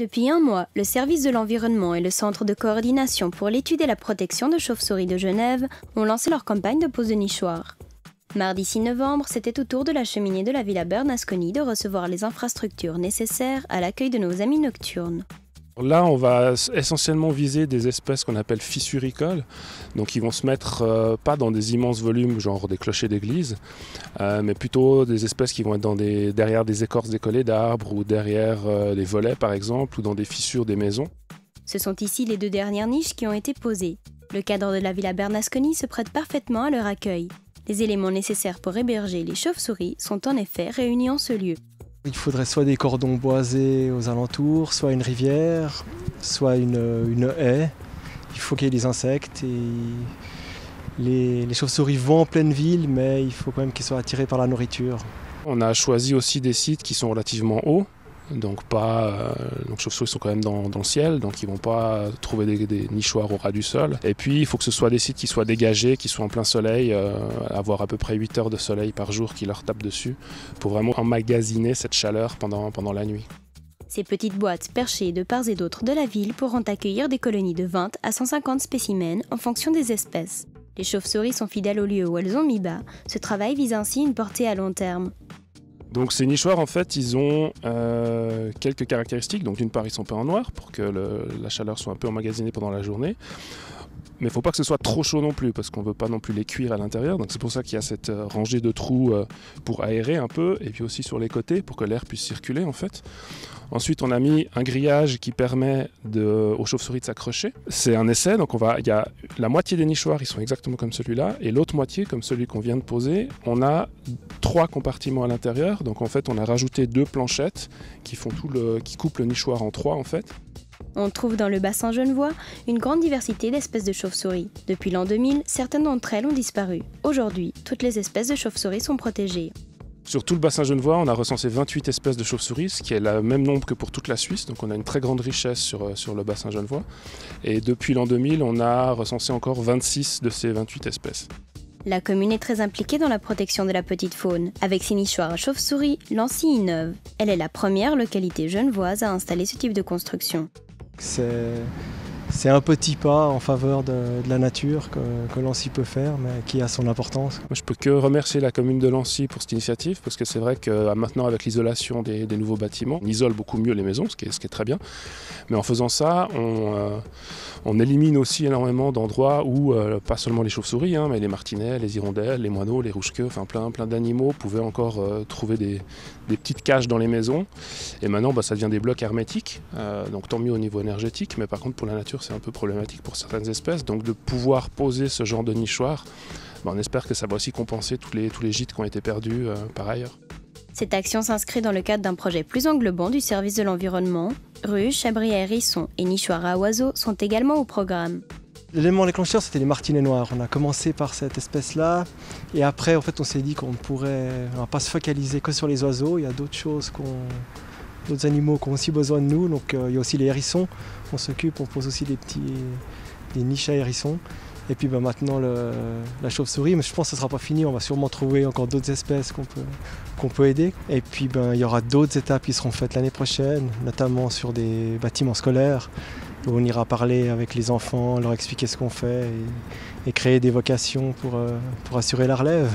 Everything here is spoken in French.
Depuis un mois, le service de l'environnement et le Centre de coordination pour l'étude et la protection de chauves-souris de Genève ont lancé leur campagne de pose de nichoirs. Mardi 6 novembre, c'était au tour de la cheminée de la Villa Bernasconi de recevoir les infrastructures nécessaires à l'accueil de nos amis nocturnes. Là, on va essentiellement viser des espèces qu'on appelle fissuricoles, donc ils vont se mettre pas dans des immenses volumes, genre des clochers d'église, mais plutôt des espèces qui vont être derrière des écorces décollées d'arbres ou derrière des volets par exemple, ou dans des fissures des maisons. Ce sont ici les 2 dernières niches qui ont été posées. Le cadre de la Villa Bernasconi se prête parfaitement à leur accueil. Les éléments nécessaires pour héberger les chauves-souris sont en effet réunis en ce lieu. Il faudrait soit des cordons boisés aux alentours, soit une rivière, soit une haie. Il faut qu'il y ait des insectes et les chauves-souris vont en pleine ville, mais il faut quand même qu'ils soient attirés par la nourriture. On a choisi aussi des sites qui sont relativement hauts. Donc les chauves-souris sont quand même dans le ciel, donc ils ne vont pas trouver des nichoirs au ras du sol. Et puis il faut que ce soit des sites qui soient dégagés, qui soient en plein soleil, avoir à peu près 8 heures de soleil par jour qui leur tapent dessus, pour vraiment emmagasiner cette chaleur pendant la nuit. Ces petites boîtes perchées de part et d'autre de la ville pourront accueillir des colonies de 20 à 150 spécimens en fonction des espèces. Les chauves-souris sont fidèles au lieu où elles ont mis bas. Ce travail vise ainsi une portée à long terme. Donc ces nichoirs, en fait, ils ont quelques caractéristiques. Donc d'une part, ils sont peints en noir pour que la chaleur soit un peu emmagasinée pendant la journée. Mais il ne faut pas que ce soit trop chaud non plus, parce qu'on ne veut pas non plus les cuire à l'intérieur. Donc c'est pour ça qu'il y a cette rangée de trous pour aérer un peu, et puis aussi sur les côtés pour que l'air puisse circuler en fait. Ensuite, on a mis un grillage qui permet aux chauves-souris de s'accrocher. C'est un essai, donc il y a la moitié des nichoirs, ils sont exactement comme celui-là, et l'autre moitié, comme celui qu'on vient de poser, on a 3 compartiments à l'intérieur. Donc en fait, on a rajouté 2 planchettes qui coupent le nichoir en 3 en fait. On trouve dans le bassin genevois une grande diversité d'espèces de chauves-souris. Depuis l'an 2000, certaines d'entre elles ont disparu. Aujourd'hui, toutes les espèces de chauves-souris sont protégées. Sur tout le bassin genevois, on a recensé 28 espèces de chauves-souris, ce qui est le même nombre que pour toute la Suisse. Donc on a une très grande richesse sur le bassin genevois. Et depuis l'an 2000, on a recensé encore 26 de ces 28 espèces. La commune est très impliquée dans la protection de la petite faune. Avec ses nichoirs à chauves-souris, Lancy innove. Elle est la première localité genevoise à installer ce type de construction. C'est un petit pas en faveur de la nature que Lancy peut faire, mais qui a son importance. Moi, je peux que remercier la commune de Lancy pour cette initiative, parce que c'est vrai que maintenant, avec l'isolation des nouveaux bâtiments, on isole beaucoup mieux les maisons, ce qui est très bien. Mais en faisant ça, on élimine aussi énormément d'endroits où, pas seulement les chauves-souris, mais les martinets, les hirondelles, les moineaux, les rouges-queues, enfin plein d'animaux pouvaient encore trouver des petites caches dans les maisons. Et maintenant, ça devient des blocs hermétiques, donc tant mieux au niveau énergétique, mais par contre pour la nature, c'est un peu problématique pour certaines espèces. Donc de pouvoir poser ce genre de nichoir, on espère que ça va aussi compenser tous les gîtes qui ont été perdus par ailleurs. Cette action s'inscrit dans le cadre d'un projet plus englobant du service de l'environnement. Ruches, abris à hérissons et nichoirs à oiseaux sont également au programme. L'élément déclencheur, c'était les martinets noirs. On a commencé par cette espèce-là, et après, en fait, on s'est dit qu'on ne va pas se focaliser que sur les oiseaux. Il y a d'autres animaux qui ont aussi besoin de nous. Donc, il y a aussi les hérissons. On s'occupe, on pose aussi des niches à hérissons. Et puis maintenant la chauve-souris, mais je pense que ce ne sera pas fini, on va sûrement trouver encore d'autres espèces qu'on peut aider. Et puis il y aura d'autres étapes qui seront faites l'année prochaine, notamment sur des bâtiments scolaires, où on ira parler avec les enfants, leur expliquer ce qu'on fait et créer des vocations pour assurer la relève.